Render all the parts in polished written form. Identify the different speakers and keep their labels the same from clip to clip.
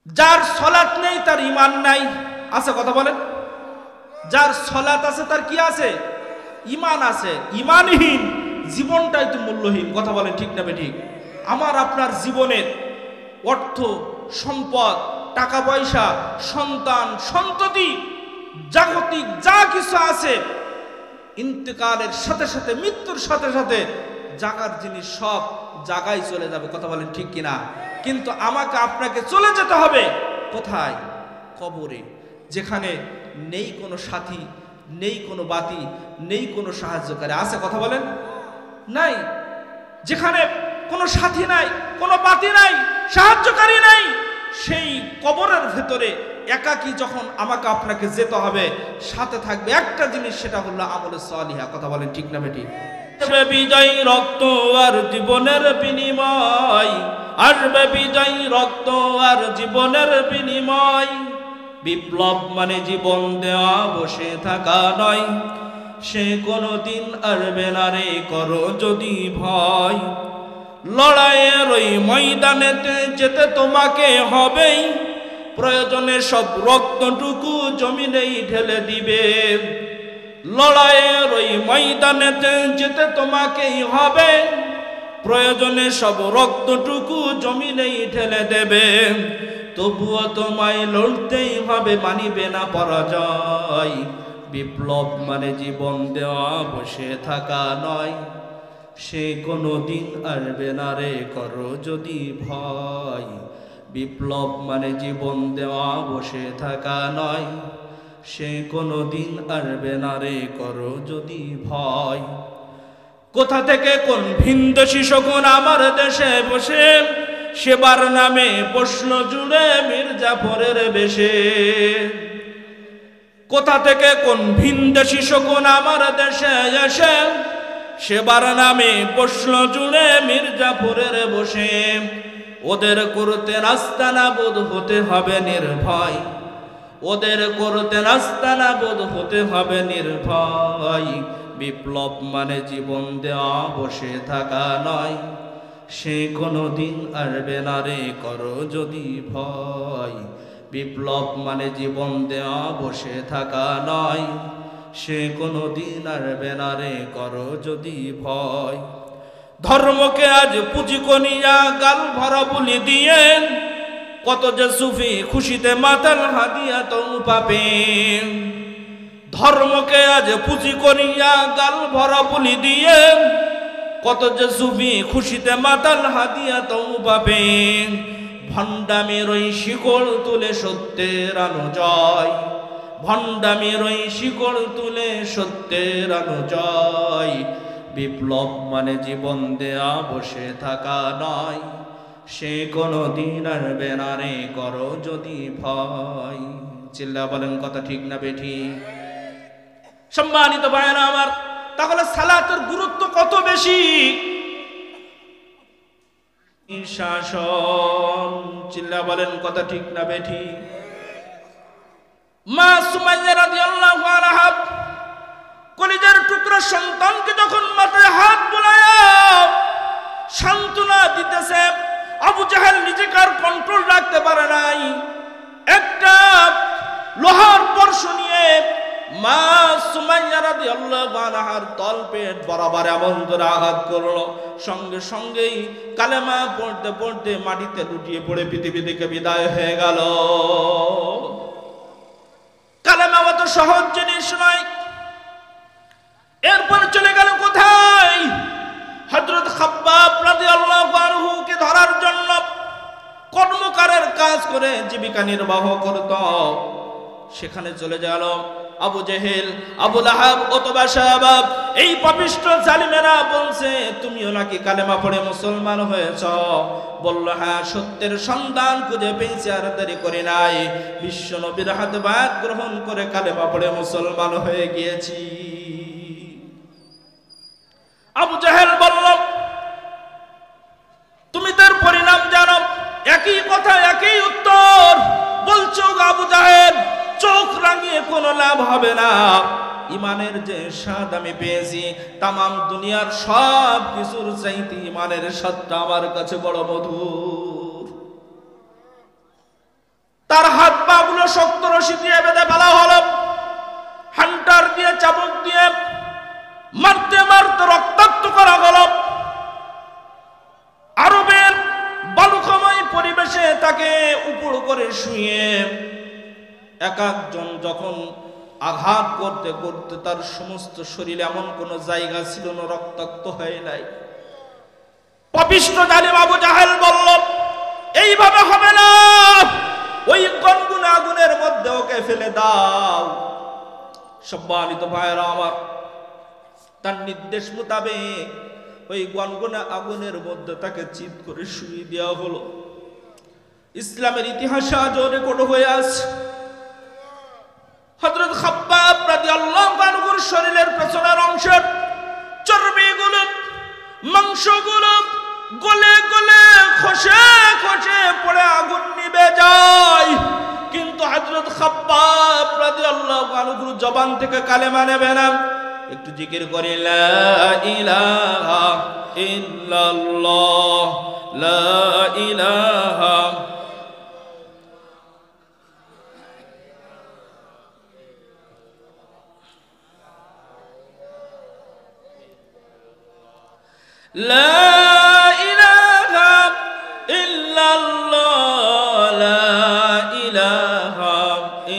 Speaker 1: যার সলাত নেই তার ঈমান নাই, আছে কথা বলেন? যার সলাত আছে তার কি আছে? ঈমান আছে। ঈমানহীন জীবনটাই তো মূল্যহীন, কথা বলেন ঠিক না বেঠিক? আমার আপনার জীবনের অর্থ সম্পদ, টাকা পয়সা, সন্তান সন্ততি, জাগতিক যা কিছু আছে, ইন্তেকালের সাথে সাথে, মৃত্যুর সাথে সাথে জাগার জিনিস সব জায়গায় চলে যাবে, কথা বলেন ঠিক কিনা? কিন্তু আমাকে আপনাকে চলে যেতে হবে কোথায়? কবরে, যেখানে নেই কোনো সাথী, নেই কোনো বাতি, নেই কোনো সাহায্যকারী, আছে কথা বলেন? নাই। যেখানে কোনো সাথী নাই, কোনো বাতি নাই, সাহায্যকারী নাই, সেই কবরের ভেতরে একাকী যখন আমাকে আপনাকে যেতে হবে, সাথে থাকবে একটা জিনিস, সেটা হলো আমলে সালিহা, কথা বলেন ঠিক না বেঠিক? বিজয় রক্ত আর জীবনের বিনিময়, আসবে বিজয় রক্ত আর জীবনের বিনিময়। বিপ্লব মানে জীবন দেওয়া, বসে থাকা নয়, সে কোনদিন আসবে না রে, করো যদি ভয়। লড়াইয়ের ওই ময়দানেতে যেতে তোমাকে হবেই, প্রয়োজনে সব রক্তটুকু জমিনেই ঢেলে দিবে। লড়াইয়ের ওই ময়দানেতে যেতে তোমাকেই হবে, প্রয়োজনে সব রক্তটুকু জমিনেই ঢেলে দেবে। তবুও তোমায় লড়তেই হবে, মানিবে না পরাজয়। বিপ্লব মানে জীবন দেওয়া, বসে থাকা নয়, সে কোনদিন আসবে না রে, করো যদি ভয়। বিপ্লব মানে জীবন দেওয়া, বসে থাকা নয়, সে কোনদিন আসবে না রে, করো যদি ভয়। কোথা থেকে কোন ভিনদেশী শকুন আমার দেশে বসে, সেবার নামে প্রশ্ন জুড়ে মির্জাফরের বেশে। কোথা থেকে কোন ভিনদেশী শকুন আমার দেশে এসে, সেবার নামে প্রশ্ন জুড়ে মির্জাফরের বসে। ওদের করতে রাস্তানা বোধ হতে হবে নির্ভয়, ওদের করতে রাস্তানা বোধ হতে হবে নির্ভয়। বিপ্লব মানে জীবন দেওয়া, বসে থাকা নয়, সে কোনদিন আসবে না রে, করো যদি ভয়। বিপ্লব মানে জীবন দেওয়া, বসে থাকা নয়, সে কোনদিন আসবে না রে, করো যদি ভয়। ধর্মকে আজ পুঁজি কনিয়া গাল ভরা বুলি দিয়ে, কত যে সুফি খুশিতে মাতাল হাদিয়া তো পাবে। ধর্মকে আজ পুঁজি করিয়া গাল ভরা বুলি দিয়ে, কত যে সুফি খুশিতে মাতাল হাদিয়া তো পাবে। ভণ্ডামের ওই শিকড় তুলে সত্যের আনো জয়, ভণ্ডামের ওই শিকড় তুলে সত্যের আনো জয়। বিপ্লব মানে জীবন দেয়া, বসে থাকা নয়, সে কোনদিন আসবে না রে, করো যদি ভয়। চিল্লা বলেন কথা ঠিক না বেঠিক? সম্মানিত ভাইরা আমার, তাহলে সালাতের গুরুত্ব কত বেশি। শাসন, চিল্লা বলেন কথা ঠিক না বেঠিক? মা সুমাইয়া রাদিয়াল্লাহু আনহা কলিজার টুকরা সন্তানকে যখন মাথায় হাত বুলায়া সান্ত্বনা দিতেছে, আবু জাহেল নিজেকে আর কন্ট্রোল রাখতে পারে নাই। একটা লোহার বর্ষ নিয়ে মা সুমাইয়া রাদিয়াল্লাহু আনহার তলপেট বরাবর এমন করে আঘাত করলো, সঙ্গে সঙ্গেই কালেমা পড়তে পড়তে মাটিতে লুটিয়ে পড়ে পৃথিবী থেকে বিদায় হয়ে গেল। কালেমা অত সহজ জিনিস নয়। এরপর চলে গেল কোথায়? হযরত খাব্বাব রাদিয়াল্লাহু আনহুকে ধরার জন্য কর্মকারের কাজ করে জীবিকা নির্বাহ করত। সেখানে চলে গেল আবু জেহেল, আবু লাহাব, উতবা সাহাবা। এই পাপিষ্ঠ জালিমেরা বলছে, তুমিও নাকি কালেমা পড়ে মুসলমান হয়েছ? বলল, হ্যাঁ, সত্যের সন্ধান খুঁজে পেয়েছি, আর দেরি করি নাই। বিশ্ব নবীর হাতে বায়াত গ্রহণ করে কালেমা পড়ে মুসলমান হয়ে গিয়েছি। আবু জাহেল বলল, তুমি তার পরিণাম জানো? একই কথা, একই উত্তর বলছো আবু জাহেল। চোখ রাঙিয়ে কোনো লাভ হবে না। ইমানের যে স্বাদ আমি পেয়েছি, তামাম দুনিয়ার সব কিছুর চাইতে ইমানের স্বাদটা আমার কাছে বড় মধুর। হলো শক্ত রশি দিয়ে বেঁধে ফেলা হলো, হান্টার দিয়ে চাবুক দিয়ে মারতে মারতে রক্তাক্ত করা গেল। আরবের বালুকাময় পরিবেশে তাকে উপর করে শুয়ে এক একজন যখন আঘাত করতে করতে তার সমস্ত শরীরে এমন কোন জায়গা ছিল না রক্তাক্ত হয় নাই। পাপিষ্ঠ জালিম আবু জাহেল বলল, এইভাবে হবে না, ওই গনগুনে আগুনের মধ্যে ওকে ফেলে দাও। সম্মানিত ভাইরা আমার, তার নির্দেশ মোতাবেক ওই গনগুনে আগুনের মধ্যে তাকে চিৎ করে শুয়ে দেওয়া হলো। ইসলামের ইতিহাসে আজও রেকর্ড হয়ে আছে, হযরত খাব্বাব রাদিয়াল্লাহু আনহুর শরীরের পেছনের অংশের চর্বিগুলো, মাংসগুলো গলে গলে খসে খসে পড়ে আগুন নিভে যায়, কিন্তু হযরত খাব্বাব রাদিয়াল্লাহু আনহুর জবান থেকে কালেমা নেবে না। একটু জিকির করে লা ইলাহা ইল্লাল্লাহ, লা ইলাহা লা ইলাহা ইল্লাল্লাহ, লা ইলাহা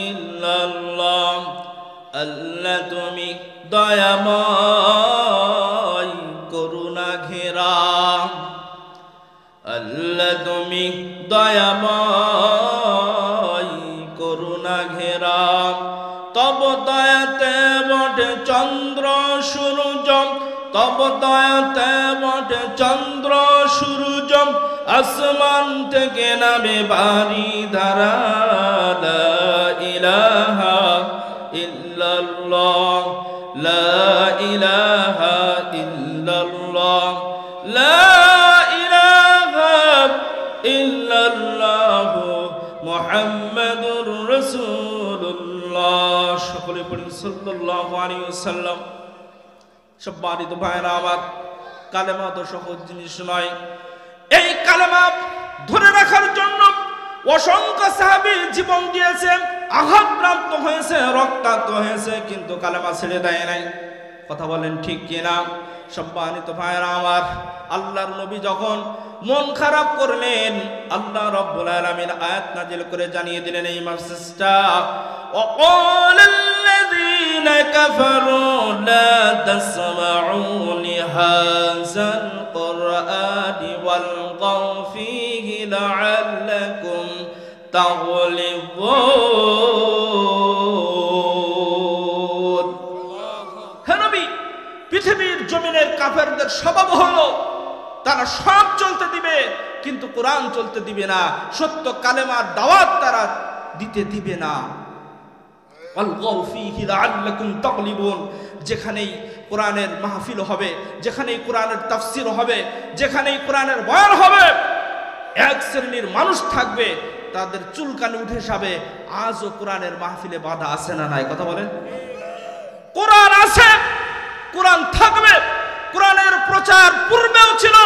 Speaker 1: ইল্লাল্লাহ। আল্লাহ তুমি দয়াময় করুণা ঘেরা, আল্লাহ তুমি দয়াময় করুণা ঘেরা। তব দয়াতে বটে চন্দ্র সূর্য, তব দয়াতে বটে চন্দ্র সূর্য, আসমান থেকে নামে বাড়ি ধারা। লা ইলাহা ইল্লাল্লাহ, লা ইলাহা ইল্লাল্লাহ, লা ইলাহা ইল্লাল্লাহ মুহাম্মাদুর রাসূলুল্লাহ। সকলে পড়ি সাল্লাল্লাহু আলাইহি ওয়াসাল্লাম। সম্মানিত ভাইরা আমার, কালেমা তো সহজ জিনিস নয়। এই কালেমা ধরে রাখার জন্য অসংখ্য সাহাবী জীবন দিয়েছে, আঘাতপ্রাপ্ত হয়েছে, রক্তাক্ত হয়েছে, কিন্তু কালেমা ছেড়ে দেয় নাই। কথা বলেন ঠিক কিনা? সম্মানিত ভাইরা আমার, আল্লাহর নবী যখন মন খারাপ করলেন, আল্লাহ রাব্বুল আলামিন আয়াত নাজিল করে জানিয়ে দিলেন এই মেসেজটা, ওয়াকালাল্লাযীনা কাফারু লা তাসমাউ লিহাযাল কুরআনি ওয়ালগাউ ফীহি লাআল্লাকুম তাগলিবুন। হে নবী, পৃথিবীর জমিনের কাফেরদের স্বভাব হলো তারা সব চলতে দিবে কিন্তু কোরআন চলতে দিবে না, সত্য কালেমার দাওয়াত তারা দিতে দিবে না। আলগাউ ফীহি লাআল্লাকুম তাগলিবুন। যেখানেই কোরআনের মাহফিল হবে, যেখানেই কোরআনের তাফসীর হবে, যেখানেই কোরআনের বয়ান হবে, এক শ্রেণীর মানুষ থাকবে তাদের চুলকানি উঠে যাবে। আজও কোরআনের মাহফিলে বাধা আছে না নাই? কথা বলেন। কোরআন আছে, কোরআন থাকবে। কোরআনের প্রচার পূর্বেও ছিল,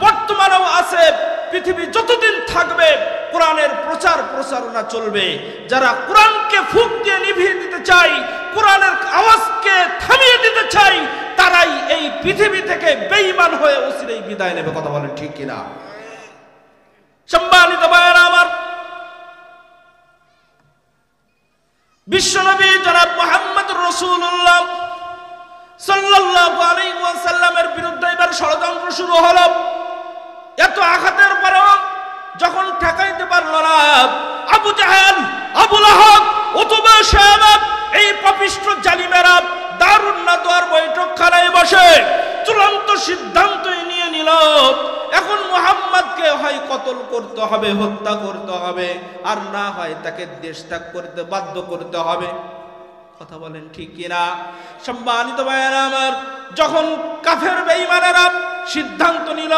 Speaker 1: বর্তমানেও আছে, পৃথিবী যতদিন থাকবে কোরআনের প্রচার প্রচারণা চলবে। যারা কোরআনকে ফুঁক দিয়ে নিভিয়ে দিতে চাই, কোরআনের আওয়াজকে থামিয়ে দিতে চাই, তারাই এই পৃথিবী থেকে বেঈমান হয়ে অচিরেই বিদায় নেবে। কথা বলেন ঠিক কিনা? সম্মানিত ভাইরা আমার, বিশ্বনবী জনাব মুহাম্মদুর রাসূলুল্লাহ সাল্লাল্লাহু আলাইহি ওয়াসাল্লামের বিরুদ্ধে এবার ষড়যন্ত্র শুরু হলো। এত আঘাতের পরেও যখন ঠেকাইতে পারল না, আবু জাহেল, আবু লাহাব, উতবা, শায়বা, এই পাপিষ্ঠ জালিমেরা দারুন নাদওয়ার বৈঠকখানায় বসে চূড়ান্ত সিদ্ধান্ত নিয়ে নিল, এখন মুহাম্মদকে হয় কতল করতে হবে, হত্যা করতে হবে, আর না হয় তাকে দেশ ত্যাগ করতে বাধ্য করতে হবে। কথা বলেন ঠিক কিনা? সম্মানিত ভাইয়েরা আমার, যখন কাফের বেঈমানেরা সিদ্ধান্ত নিল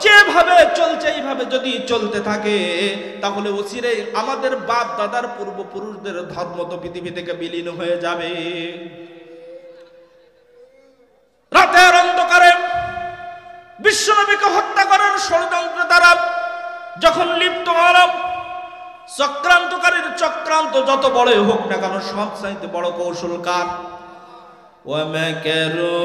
Speaker 1: যেভাবে চলছে এইভাবে যদি চলতে থাকে তাহলে অচিরেই আমাদের বাপ দাদার পূর্বপুরুষদের ধর্ম তো পৃথিবী থেকে বিলীন হয়ে যাবে। রাতের অন্ধকারে বিশ্বনবীকে হত্যা করার ষড়যন্ত্র দ্বারা যখন লিপ্ত হল, চক্রান্তকারীর চক্রান্ত যত বড়ই হোক না কেন, সবচাইতে বড় কৌশল কার? ওয়া মাকারু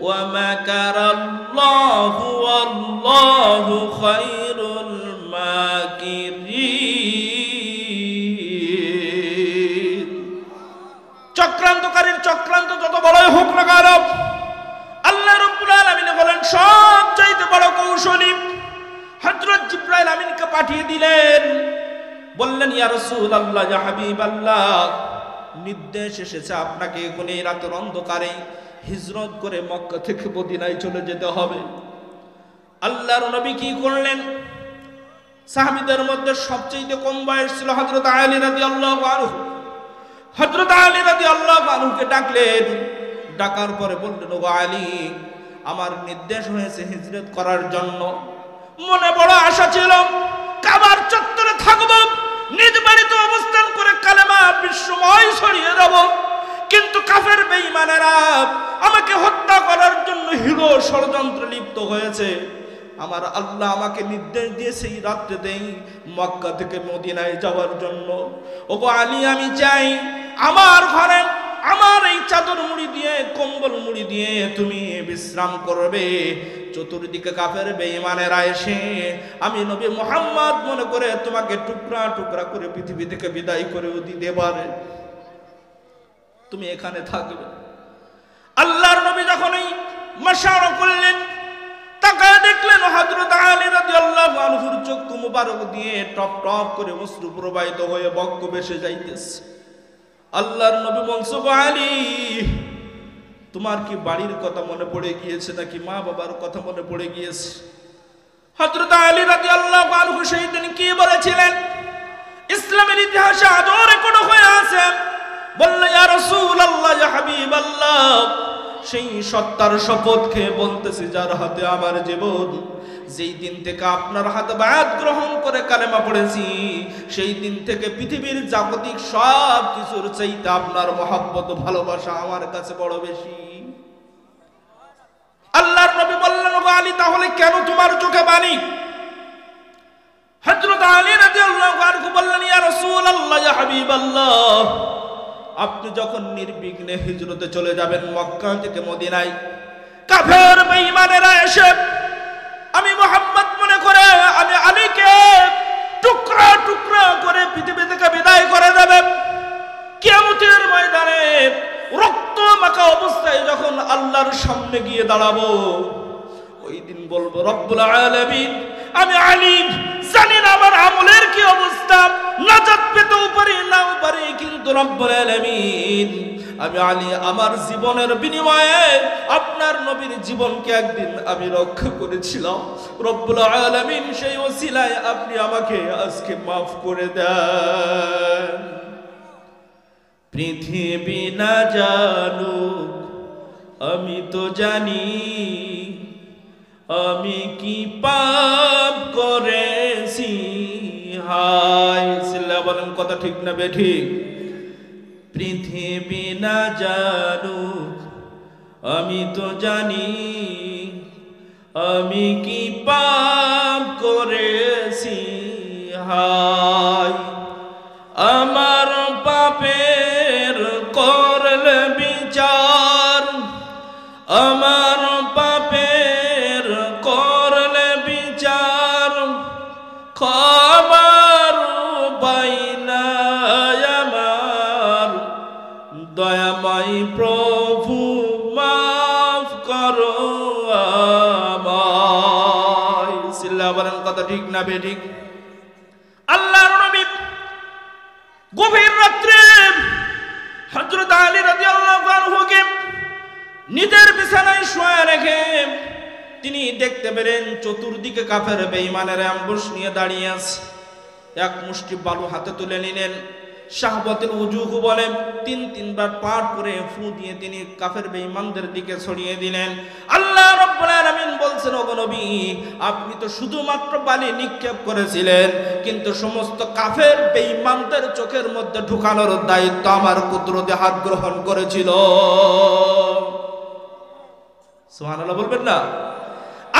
Speaker 1: ওয়া মাকারাল্লাহু ওয়াল্লাহু খায়রুল মাকিরিন। চক্রান্তকারীর চক্রান্ত যত বড়ই হোক না কেন, আল্লাহ রাব্বুল আলামিন বলেন সবচাইতে বড় কৌশলী হযরত জিবরাইল আমিনকে পাঠিয়ে দিলেন। বললেন, ইয়া রাসূলুল্লাহ, ইয়া হাবিবাল্লাহ, নির্দেশ এসেছে আপনাকে এখন এই রাতের অন্ধকারে হিজরত করে মক্কা থেকে মদিনায় চলে যেতে হবে। আল্লাহর নবী কি করলেন? সাহাবীদের মধ্যে সবচেয়ে কম বয়স ছিল হযরত আলী রাদিয়াল্লাহু আনহু। হযরত আলী রাদিয়াল্লাহু আনহুকে ডাকলেন। ডাকার পরে বললেন, ও আলী, আমার নির্দেশ হয়েছে হিজরত করার জন্য। মনে বড় আশা ছিল কাবার চত্বরে থাকব, নিজ বাড়িতে অবস্থান করে কালেমা বিশ্বময় ছড়িয়ে দেব, কিন্তু কাফের বেঈমানেরা আমাকে হত্যা করার জন্য হিরো ষড়যন্ত্রে লিপ্ত হয়েছে। আমার আল্লাহ আমাকে নির্দেশ দিয়েছে এই রাত্রেতেই মক্কা থেকে মদিনায় যাওয়ার জন্য। ওগো আলী, আমি চাই আমার ঘরে আমার এই চাদর মুড়ি দিয়ে, কম্বল মুড়ি দিয়ে তুমি বিশ্রাম করবে। চতুর্দিকে কাফের বেঈমানেরা এসে আমি নবী মুহাম্মদ মনে করে তোমাকে টুকরা টুকরা করে পৃথিবী থেকে বিদায় করেও দিতে পারে, তুমি এখানে থাকবে। আল্লাহর নবী যখন এই মাশারা করলেন, তাকায় দেখলেন হযরত আলী রাদিয়াল্লাহু আনহুর চক্ষু মুবারক দিয়ে টপ টপ করে অশ্রু প্রবাহিত হয়ে বক্ষ ভেসে যাইতেছে। আল্লাহর নবী বলছে, আলী, তোমার কি বাড়ির কথা মনে পড়ে গিয়েছে নাকি মা বাবার কথা মনে পড়ে গিয়েছে? হযরত আলী রাদিয়াল্লাহু আনহু সেই দিন কি বলেছিলেন ইসলামের ইতিহাসে আজও রেকর্ড হয়ে আছে। বললেন, ইয়া রাসূলুল্লাহ, ইয়া হাবিবাল্লাহ, সেই সত্তার শপথ খেয়ে বলতেছি যার হাতে আমার জীবন, যেই দিন থেকে আপনার হাতে বায়াত গ্রহণ করে কালেমা পড়েছি, সেই দিন থেকে পৃথিবীর জাগতিক সব কিছুর চাইতে আপনার মহব্বত ভালোবাসা আমার কাছে বড় বেশি। আল্লাহর নবী বললেন, ও আলী, তাহলে কেন তোমার চোখে পানি? হযরত আলী রাদিয়াল্লাহু আনহু বললেন, ইয়া রাসূলুল্লাহ, ইয়া হাবিবাল্লাহ, আপনি যখন নির্বিঘ্নে হিজরতে চলে যাবেন মক্কা থেকে মদিনায়, কাফের বেঈমানেরা এসে আমি মুহাম্মদ মনে করে আমি আলীকে টুকরা টুকরা করে পৃথিবী থেকে বিদায় করে দেবে। কিয়ামতের ময়দানে রক্ত মাখা অবস্থায় যখন আল্লাহর সামনে গিয়ে দাঁড়াবো, ওই দিন বলবো, রব্বুল আলামিন, আমি আলী জানি না আমার আমলের কি অবস্থা, নাজাত পেতেও পারি নাও পারি, কিন্তু রব্বুল আলামিন, আমি আলী আমার জীবনের বিনিময়ে আপনার নবীর জীবনকে একদিন আমি রক্ষা করেছিলাম। রব্বুল আলামিন, সেই ওসিলায় আপনি আমাকে আজকে মাফ করে দেন। পৃথিবী না জানুক আমি তো জানি, আমি কি পাপ করেছি। হায় সিল্লা বলেন, কথা ঠিক না বেঠিক? পৃথিবী না জানুক আমি তো জানি, আমি কি পাপ করেছি। হায় আমার পাপের করলে বিচার, আমার পাপের করলে বিচার, খবর বাইনা আমার দয়াময় প্রভু মাফ করো আমায়। সিল্লা বলেন, কথা ঠিক না বেঠিক? আল্লাহর নবী গভীর রাত্রে হযরত আলী রাদিয়াল্লাহু আনহুকে নিজের বিছানায় শুয়ে রেখে তিনি দেখতে পেলেন চতুর্দিকে কাফের বেঈমানেরা অ্যাম্বুশ নিয়ে দাঁড়িয়ে আছে। এক মুষ্টি বালু হাতে তুলে নিলেন, শাহবতুল উজুহ বলে তিনবার পাঠ করে ফু দিয়ে তিনি কাফের বেঈমানদের দিকে ছড়িয়ে দিলেন। আল্লাহ রাব্বুল আলামিন বলছেন, ওগো নবী, আপনি তো শুধুমাত্র বালি নিক্ষেপ করেছিলেন, কিন্তু সমস্ত কাফের বেঈমানদের চোখের মধ্যে ঢুকানোর দায়িত্ব আমার কুদরতে হাত গ্রহণ করেছিল। সুবহানাল্লাহ বলবেন না?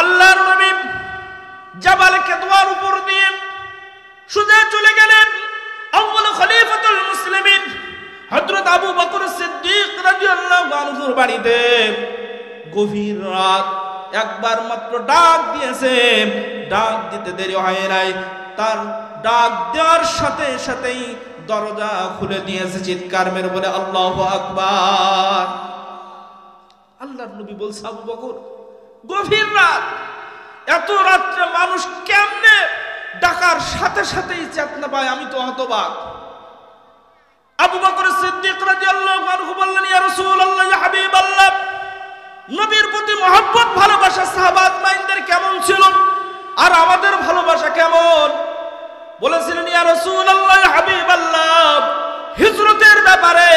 Speaker 1: আল্লাহর নবী জাবাল কেদওয়ার উপর দিয়ে সোজা চলে গেলেন। বাড়িতে গভীর রাত একবার মাত্র ডাক দিয়েছে, ডাক দিতে দেরি হয় নাই, তার ডাক দেওয়ার সাথে সাথেই দরজা খুলে দিয়েছে, চিৎকার মেরে বলে আল্লাহু আকবার। আল্লাহর নবী বলছে আবু বকর গভীর রাত, এত রাত্রে মানুষ কেমনে ডাকার সাথে সাথেই চেতনা পায়, আমি তো হতবাক। আবু বকর সিদ্দিক রাদিয়াল্লাহু আনহু বললেন ইয়া রাসূলুল্লাহ ইয়া হাবিবাল্লাহ, নবীর প্রতি মহব্বত ভালোবাসা সাহাবাত মাইনদের কেমন ছিল আর আমাদের ভালোবাসা কেমন? বলেছিলেন ইয়া রাসূলুল্লাহ ইয়া হাবিবাল্লাহ, হিজরতের ব্যাপারে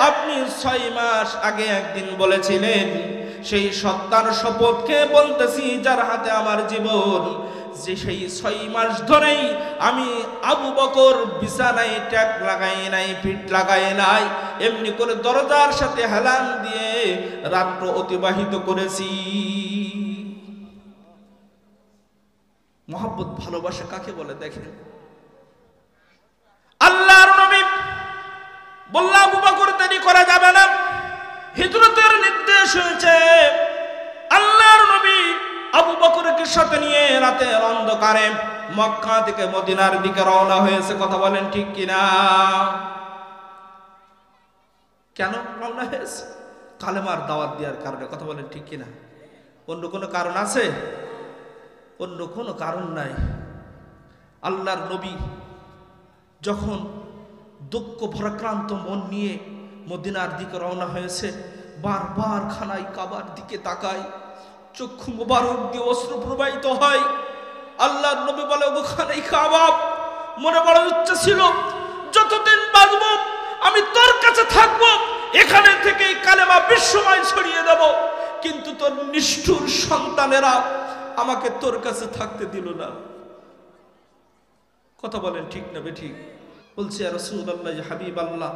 Speaker 1: আপনি 6 মাস আগে একদিন বলেছিলেন, সেই সত্তার শপথকে বলতেছি যার হাতে আমার জীবন, যে সেই 6 মাস ধরেই আমি আবু বকর বিছানায় ট্যাক লাগাই নাই, পিঠ লাগাই নাই, এমনি করে দরজার সাথে হেলান দিয়ে রাত্র অতিবাহিত করেছি। মহব্বত ভালোবাসা কাকে বলে দেখেন। আল্লাহর নবী বলল আবু বকর দেরি করা যাবে না, হিজরতের নির্দেশ হয়েছে। আল্লাহর নবী আবু বকরকে সাথে নিয়ে রাতের অন্ধকারে মক্কা থেকে মদিনার দিকে রওনা হয়েছে। কথা বলেন ঠিক কিনা? কেন রওনা হয়েছে? কালেমার দাওয়াত দেওয়ার কারণে। কথা বলেন ঠিক কিনা? অন্য কোনো কারণ আছে? অন্য কোনো কারণ নাই। আল্লাহর নবী যখন দুঃখ ভারাক্রান্ত মন নিয়ে মদিনার দিকে রওনা হয়েছে, বারবার খানায় কাবার দিকে তাকায়, চক্ষু মোবারক দিয়ে অশ্রু প্রবাহিত হয়। আল্লাহর নবী বলে ওগো খানায় কাবা, মনে বড় ইচ্ছা ছিল যতদিন বাঁচব আমি তোর কাছে থাকব, এখানে থেকেই কালেমা বিশ্বময় ছড়িয়ে দেব, কিন্তু তোর নিষ্ঠুর সন্তানেরা আমাকে তোর কাছে থাকতে দিল না। কথা বলেন ঠিক না বেঠিক? বলছে ইয়া রাসূলুল্লাহ ইয়া হাবিবাল্লাহ,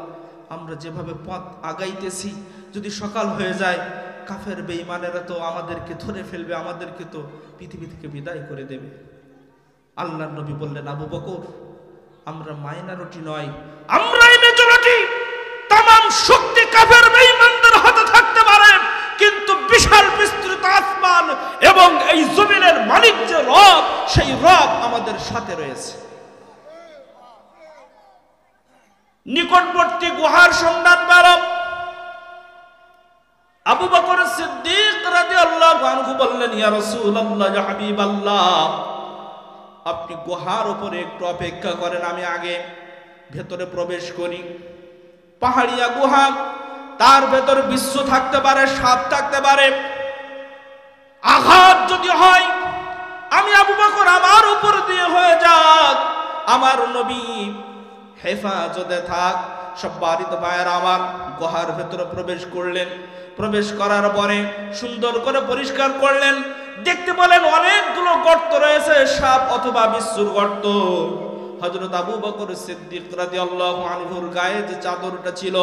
Speaker 1: আমরা যেভাবে পথ আগাইতেছি যদি সকাল হয়ে যায় কাফের বেঈমানেরা তো আমাদেরকে ধরে ফেলবে, আমাদেরকে তো পৃথিবী থেকে বিদায় করে দেবে। আল্লাহর নবী বললেন আবু বকর, আমরা মাইনরিটি নয়, আমরাই মেজরিটি। तमाम শক্তি কাফের বেঈমানদের হাতে থাকতে পারে, কিন্তু বিশাল বিস্তৃত আসমান এবং এই জমিনের মালিক যে রব, সেই রব আমাদের সাথে রয়েছে। নিকটবর্তী গুহার সন্ধান পেল। আবু বকর সিদ্দিক রাদিয়াল্লাহু আনহু বললেন ইয়া রাসূলুল্লাহ ইয়া হাবিবাল্লাহ, আপনি গুহার উপরে একটু অপেক্ষা করেন, আমি আগে ভেতরে প্রবেশ করি। পাহাড়িয়া গুহা, তার ভেতর বিশ্ব থাকতে পারে, সাপ থাকতে পারে, আঘাত যদি হয় আমি আবু বকর আমার উপর দিয়ে হয়ে যাক, আমার নবী হেফাজতে থাক। সব বাড়িতে ভাইয়ের আমার গুহার ভেতরে প্রবেশ করলেন। প্রবেশ করার পরে সুন্দর করে পরিষ্কার করলেন, দেখতে বলেন অনেকগুলো গর্ত রয়েছে, সাপ অথবা বিচ্ছুর গর্ত। হযরত আবু বকর সিদ্দিক রাদিয়াল্লাহু আনহুর গায়ে যে চাদরটা ছিল,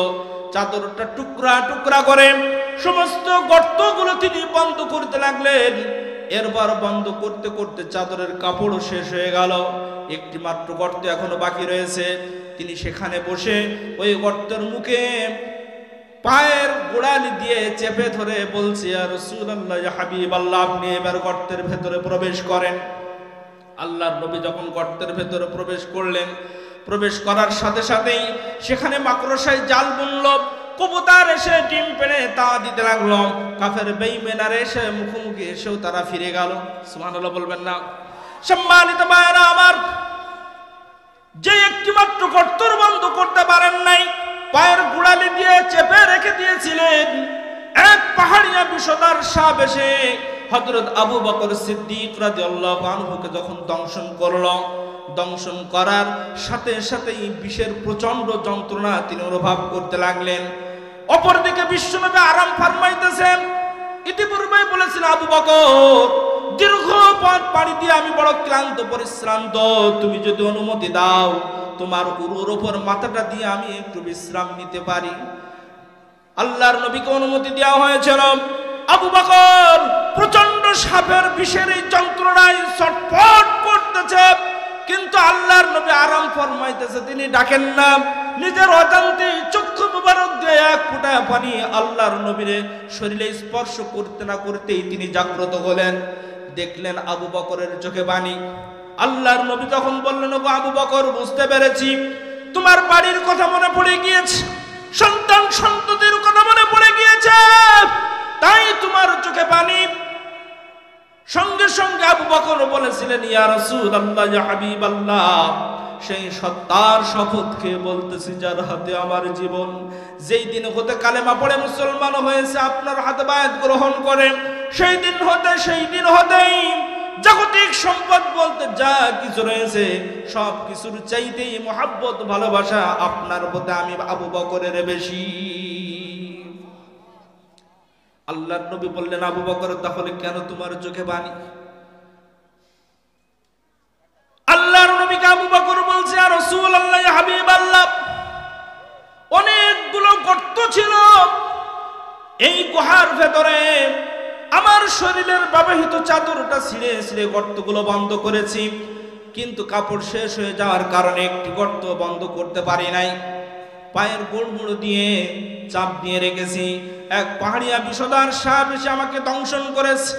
Speaker 1: চাদরটা টুকরা টুকরা করে সমস্ত গর্তগুলো তিনি বন্ধ করতে লাগলেন। এরপর বন্ধ করতে করতে চাদরের কাপড়ও শেষ হয়ে গেল, একটি মাত্র গর্ত এখনো বাকি রয়েছে। তিনি সেখানে বসে ওই গর্তের মুখে পায়ের গোড়ালি দিয়ে চেপে ধরে বলছে ইয়া রাসূলুল্লাহ ইয়া হাবিবাল্লাহ, আপনি এবার গর্তের ভেতরে প্রবেশ করেন। আল্লাহর নবী যখন গর্তের ভেতরে প্রবেশ করলেন, প্রবেশ করার সাথে সাথেই সেখানে মাকড়সায় জাল বুনল, কবুতর এসে ডিম পেড়ে তা দিতে লাগলো, কাফের বেঈমানরা এসে মুখোমুখি এসেও তারা ফিরে গেল। সুবহানাল্লাহ বলবেন না? সম্মানিত ভাইরা আমার, যে একটি মাত্র গর্ত বন্ধ করতে পারেন নাই, পায়ের গোড়ালি দিয়ে চেপে রেখে দিয়েছিলেন, এক পাহাড়িয়া বিষধর সাপ এসে হযরত আবু বকর সিদ্দিক রাদিয়াল্লাহু আনহুকে যখন দংশন করলো, দংশন করার সাথে সাথেই বিষের প্রচন্ড যন্ত্রণা তিনি অনুভব করতে লাগলেন। অপরদিকে বিশ্বনবী আরাম ফরমাইতেছেন। ইতিপূর্বে বলেছেন আবু বকর, দীর্ঘ পথ পাড়ি দিয়ে আমি বড় ক্লান্ত পরিশ্রান্ত, তুমি যদি অনুমতি দাও তোমার উরুর উপর মাথাটা দিয়ে আমি একটু বিশ্রাম নিতে পারি। আল্লাহর নবীকে অনুমতি দেওয়া হয়েছিল। আবু বকর প্রচন্ড সাপের বিষের এই যন্ত্রণায় ছটফট করতেছে, কিন্তু আল্লাহর নবী আরাম ফরমাইতেছে, তিনি ডাকেন না, নিজের অজান্তে চক্ষু মুবারক দিয়ে এক ফোঁটা পানি আল্লাহর নবীর শরীরে স্পর্শ করতে না করতেই তিনি জাগ্রত হলেন। দেখলেন আবু বকরের চোখে পানি। আল্লাহর নবী তখন বললেন, ওগো আবু বকর, বুঝতে পেরেছি তোমার বাড়ির কথা মনে পড়ে গিয়েছে, সন্তান সন্ততির কথা মনে পড়ে গিয়েছে, তাই তোমার চোখে পানি। সঙ্গে সঙ্গে আবু বকর বলেছিলেন, ইয়া রাসূলুল্লাহ, ইয়া হাবিবাল্লাহ, সেই সত্তার শপথ খেয়ে বলতেছি যার হাতে আমার জীবন, যেই দিন হতে কালেমা পড়ে মুসলমান হয়েছে, আপনার হাতে বায়াত গ্রহণ করে, সেই দিন হতেই জাগতিক সম্পদ বলতে যা কিছু রয়েছে সব কিছুর চাইতেই মহাব্বত ভালোবাসা আপনার প্রতি আমি আবু বকরের বেশি। আল্লাহর নবী বললেন, আবু বকর, তাহলে কেন তোমার চোখে পানি? আল্লাহর নবীকে আবু বকর বলছে, ইয়া রাসূলুল্লাহ, ইয়া হাবিবাল্লাহ, অনেকগুলো গর্ত ছিল, এই গুহার ভেতরে আমার শরীরের ব্যবহৃত চাদরটা ছিঁড়ে ছিঁড়ে গর্তগুলো বন্ধ করেছি, কিন্তু কাপড় শেষ হয়ে যাওয়ার কারণে একটি গর্ত বন্ধ করতে পারি নাই। পায়ের গোড়মুড়ো দিয়ে চাপ দিয়ে রেখেছি। এক পাহাড়িয়া বিষধর সাপ এসে আমাকে দংশন করেছে।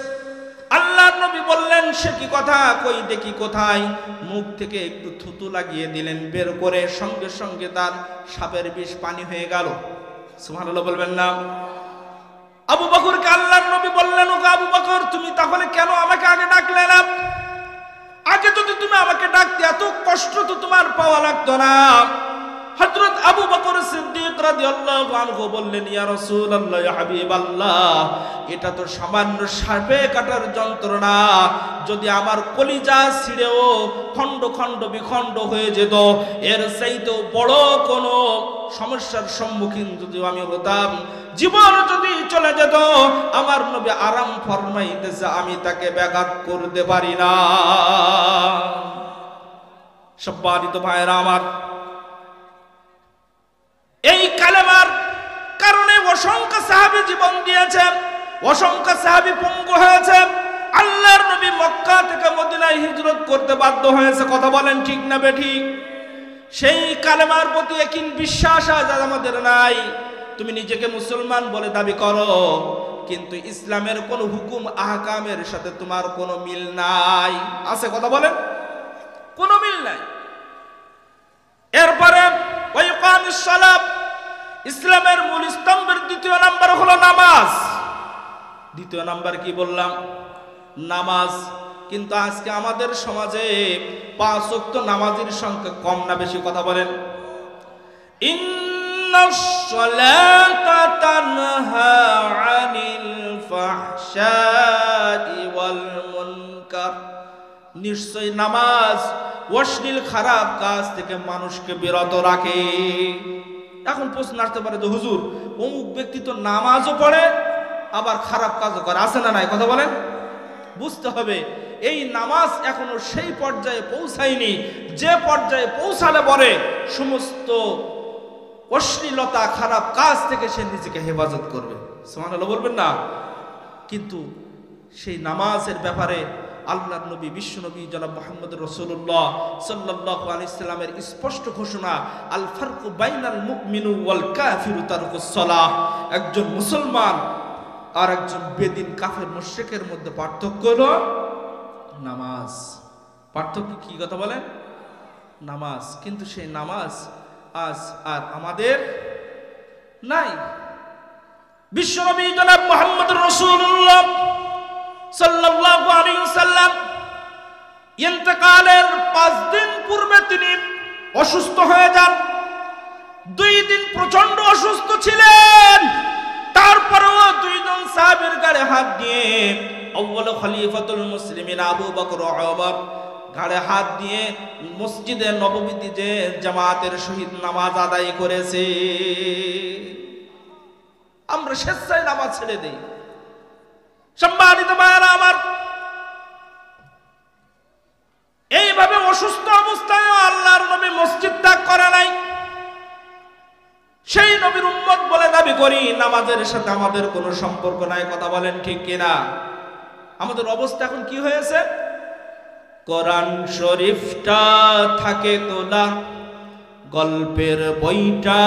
Speaker 1: আল্লাহর নবী বললেন, সে কি কথা, কই দেখি কোথায়। মুখ থেকে একটু থুতু লাগিয়ে দিলেন বের করে, সঙ্গে সঙ্গে তার সাপের বিষ পানি হয়ে গেল। সুবহানাল্লাহ বলবেন না? আবু বকরকে আল্লাহর নবী বললেন, ওগো আবু বকর, তুমি তাহলে কেন আমাকে আগে ডাকলে না? আগে যদি তুমি আমাকে ডাকতে এত কষ্ট তো তোমার পাওয়া লাগতো না। হযরত আবু বকর সিদ্দিক রাদিয়াল্লাহু আনহু বললেন, ইয়া রাসূলুল্লাহ, ইয়া হাবিবাল্লাহ, এটা তো সামান্য সাপে কাটার যন্ত্রণা, যদি আমার কলিজা ছিঁড়েও খণ্ড খণ্ড বিখণ্ড হয়ে যেত, এর চাইতেও বড় কোনো সমস্যার সম্মুখীন যদি আমি হতাম, জীবন যদি চলে যেত, আমার নবী আরাম ফরমাইতেছে, আমি তাকে ব্যাঘাত করতে পারি না। সম্মানিত ভাইরা আমার, এই কালেমার কারণে অসংখ্য সাহাবী জীবন দিয়েছে, অসংখ্য সাহাবী পঙ্গু হয়েছে। আল্লাহর নবী মক্কা থেকে মদিনায় হিজরত করতে বাধ্য হয়েছে। কথা বলেন ঠিক না বেঠিক? সেই কালেমার প্রতি একই বিশ্বাস আজ আমাদের নাই। তুমি নিজেকে মুসলমান বলে দাবি করো, কিন্তু ইসলামের কোন হুকুম আহকামের সাথে তোমার কোনো মিল নাই। আছে? কথা বলেন, কোনো মিল নাই। এরপরে ইসলামের মূল স্তম্ভের দ্বিতীয় নাম্বার হলো নামাজ। দ্বিতীয় নাম্বার কি বললাম? নামাজ। কিন্তু আজকে আমাদের সমাজে 5 ওয়াক্ত নামাজের সংখ্যা কম না বেশি? কথা বলেন। ইন্নাস সালাতা তানহা আনিল ফাহশাই ওয়াল মুনকার, নিশ্চয় নামাজ অশ্লীল খারাপ কাজ থেকে মানুষকে বিরত রাখে। এখন প্রশ্ন আসতে পারে যে হুজুর, অমুক ব্যক্তি তো নামাজও পড়ে আবার খারাপ কাজও করে, আছে না নাই? কথা বলেন। বুঝতে হবে, এই নামাজ এখনো সেই পর্যায়ে পৌঁছায়নি যে পর্যায়ে পৌঁছালে পরে সমস্ত অশ্লীলতা খারাপ কাজ থেকে সে নিজেকে হেফাজত করবে। সুবহানাল্লাহ বলবেন না? কিন্তু সেই নামাজের ব্যাপারে আল্লাহর নবী, বিশ্ব নবী জনাব মুহাম্মদ রাসূলুল্লাহ সাল্লাল্লাহু আলাইহি সাল্লামের স্পষ্ট ঘোষণা, আল ফারকু বাইনাল মুমিনু ওয়াল কাফিরু তারকুস সালাহ। একজন মুসলমান আর একজন বেদিন কাফের মুশরিকের মধ্যে পার্থক্য হলো নামাজ। পার্থক্য কি? কথা বলেন, নামাজ। কিন্তু সেই নামাজ আজ আর আমাদের নাই। বিশ্ব নবী জনাব মুহাম্মদ রাসূলুল্লাহ সাল্লাল্লাহু আলাইহি ওয়াসাল্লাম ইন্তেকালের 5 দিন পূর্বে তিনি অসুস্থ হয়ে যান। 2 দিন প্রচন্ড অসুস্থ ছিলেন। তারপরেও 2 জন সাহাবীর গায়ে হাত দিয়ে, আউয়াল খলিফাতুল মুসলিমিন আবু বকর ওমর গায়ে হাত দিয়ে মসজিদে নববীতে যে জামাতের সহিত নামাজ আদায় করেছে, আমরা স্বেচ্ছায় নামাজ ছেড়ে দেই। সম্মানিত ভাইরা আমার, এইভাবে অসুস্থ অবস্থায় আল্লাহর নবী মসজিদ ত্যাগ করে নাই। সেই নবীর উম্মত বলে দাবি করি, নামাজের সাথে আমাদের কোনো সম্পর্ক নাই। কথা বলেন ঠিক কিনা? আমাদের অবস্থা এখন কি হয়েছে? কোরআন শরীফটা থাকে তোলা, গল্পের বইটা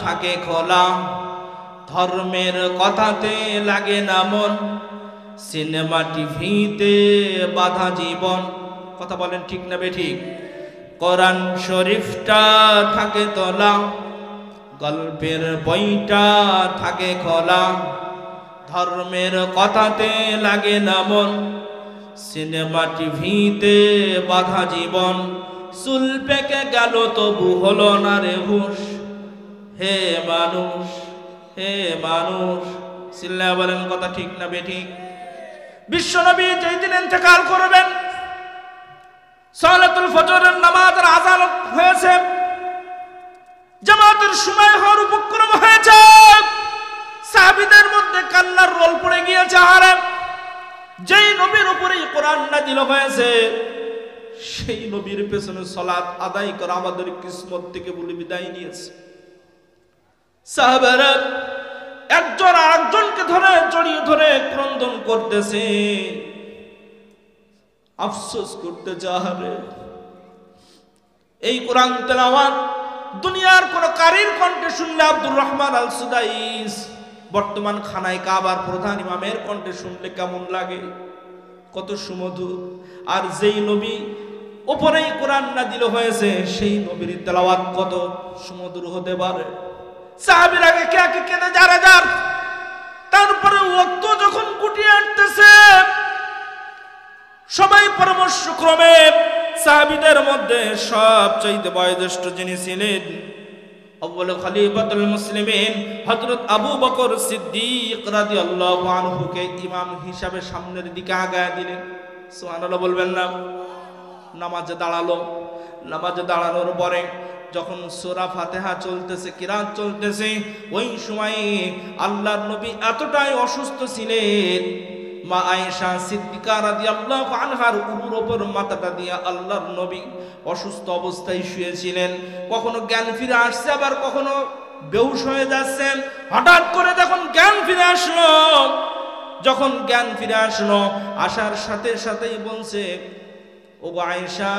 Speaker 1: থাকে খোলা, ধর্মের কথাতে লাগে না মন, সিনেমা টিভিতে বাধা জীবন। কথা বলেন ঠিক না বেঠিক? কোরআন শরীফটা থাকে তোলা, গল্পের বইটা থাকে খোলা, ধর্মের কথাতে লাগে না মন, সিনেমা টিভিতে বাধা জীবন। চুল পেকে গেল তবু হলো না রে হুঁশ, হে মানুষ হে মানুষ। চিল্লায়া বলেন কথা ঠিক না বেঠিক? বিশ্বনবী যেই দিন ইন্তেকাল করবেন, সালাতুল ফজরের নামাজের আযান হয়েছে, জামাতের সময় হওয়ার উপক্রম হয়েছে, সাহাবীদের মধ্যে কান্নার রোল পড়ে গিয়েছে। আরে যেই নবীর উপরেই কোরআন নাযিল হয়েছে, সেই নবীর পেছনে সালাত আদায় করা আমাদের কিসমত থেকে বলে বিদায় নিয়েছে। সাহাবারা একজন আরেকজনকে ধরে জড়িয়ে ধরে ক্রন্দন করতেছে, আফসোস করতে চাহারে। এই কোরআন তেলাওয়াত দুনিয়ার কোন কারীর কণ্ঠে শুনলে, আব্দুর রহমান আল সুদাইস বর্তমান খানায় কাবার প্রধান ইমামের কণ্ঠে শুনলে কেমন লাগে, কত সুমধুর। আর যেই নবী উপরেই কোরআন নাযিল হয়েছে, সেই নবীর তেলাওয়াত কত সুমধুর হতে পারে। সাহাবীরা কে কে কেঁদে যারা যার, তারপরে ওয়াক্ত যখন গুটিয়ে আসতেছে, সবাই পরামর্শক্রমে সাহাবীদের মধ্যে সবচেয়ে বয়োজ্যেষ্ঠ যিনি ছিলেন, আউয়াল খলিফাতুল মুসলিমিন হযরত আবু বকর সিদ্দিক রাদিয়াল্লাহু আনহুকে ইমাম হিসাবে সামনের দিকে আগায় দিলেন। সুবহানাল্লাহ বলবেন না? নামাজে দাঁড়ালো। নামাজে দাঁড়ানোর পরে যখন সূরা ফাতিহা চলতেছে, কিরাত চলতেছে, ওই সময়ে আল্লাহর নবী এতটাই অসুস্থ ছিলেন, মা আয়েশা সিদ্দিকা রাদিয়াল্লাহু আনহার উরুর উপর মাথাটা দিয়ে আল্লাহর নবী অসুস্থ অবস্থায় শুয়েছিলেন। কখনো জ্ঞান ফিরে আসছে, আবার কখনো বেহুশ হয়ে যাচ্ছেন। হঠাৎ করে যখন জ্ঞান ফিরে আসলো, যখন জ্ঞান ফিরে আসলো, আসার সাথে সাথেই বলছে, ও আয়েশা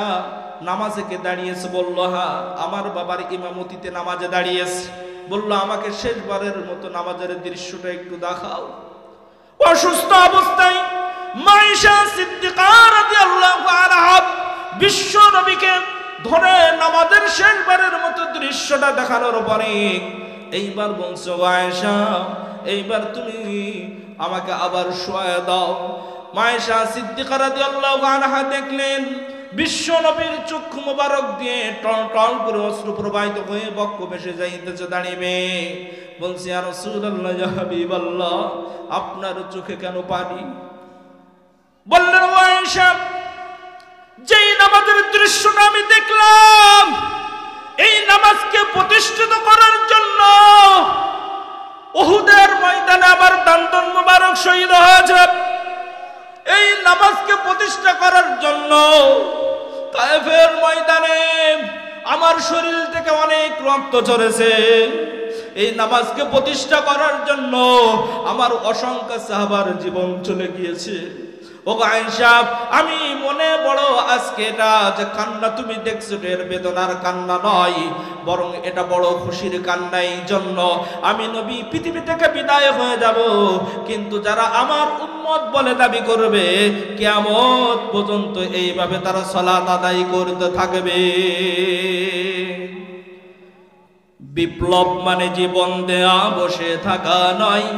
Speaker 1: নামাজে কে দাঁড়িয়েছে? বলল হ্যাঁ, আমার বাবার ইমামতিতে নামাজে দাঁড়িয়েছে। বলল আমাকে শেষবারের মতো নামাজের দৃশ্যটা একটু দেখাও। অসুস্থ অবস্থায় আয়েশা সিদ্দিকা রাদিয়াল্লাহু আনহা বিশ্ব নবীকে ধরে নামাজের শেষবারের মতো দৃশ্যটা দেখানোর পরে এইবার বলছো, আয়েশা এইবার তুমি আমাকে আবার শোয়ায় দাও। আয়েশা সিদ্দিকা রাদিয়াল্লাহু আনহা দেখলেন বিশ্ব নবীর চক্ষু মোবারক দিয়ে টল টল করে অশ্রু প্রবাহিত হয়ে বক্ষ ভেসে যাইতেছে। দাঁড়িয়ে বলছি, ইয়া রাসূলুল্লাহ, ইয়া হাবিবাল্লাহ, আপনার চোখে কেন পানি? বললেন, ও আয়েশা, যেই নামাজের দৃশ্যটা আমি দেখলাম, এই নামাজকে প্রতিষ্ঠিত করার জন্য উহুদের ময়দানে আবার দান্তন মোবারক শহীদ হয়েছে। এই নামাজকে প্রতিষ্ঠা করার জন্য তায়েফের ময়দানে আমার শরীর থেকে অনেক রক্ত ঝরেছে। এই নামাজকে প্রতিষ্ঠা করার জন্য আমার অসংখ্য সাহাবার জীবন চলে গিয়েছে। ও আয়েশা, আমি মনে বড় আজকে এটা যে কান্না তুমি দেখছো, এর বেদনার কান্না নয়, বরং এটা বড় খুশির কান্না। এই জন্য আমি নবী পৃথিবী থেকে বিদায় হয়ে যাব, কিন্তু যারা আমার উম্মত বলে দাবি করবে, কিয়ামত পর্যন্ত এইভাবে তারা সালাত আদায় করতে থাকবে। বিপ্লব মানে জীবন দেয়া বসে থাকা নয়,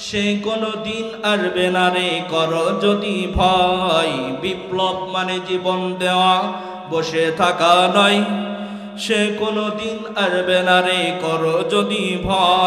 Speaker 1: সে কোনো দিন আসবে না রে কর যদি ভয়। বিপ্লব মানে জীবন দেওয়া বসে থাকা নয়, সে কোনো দিন আসবে না রে কর যদি ভয়।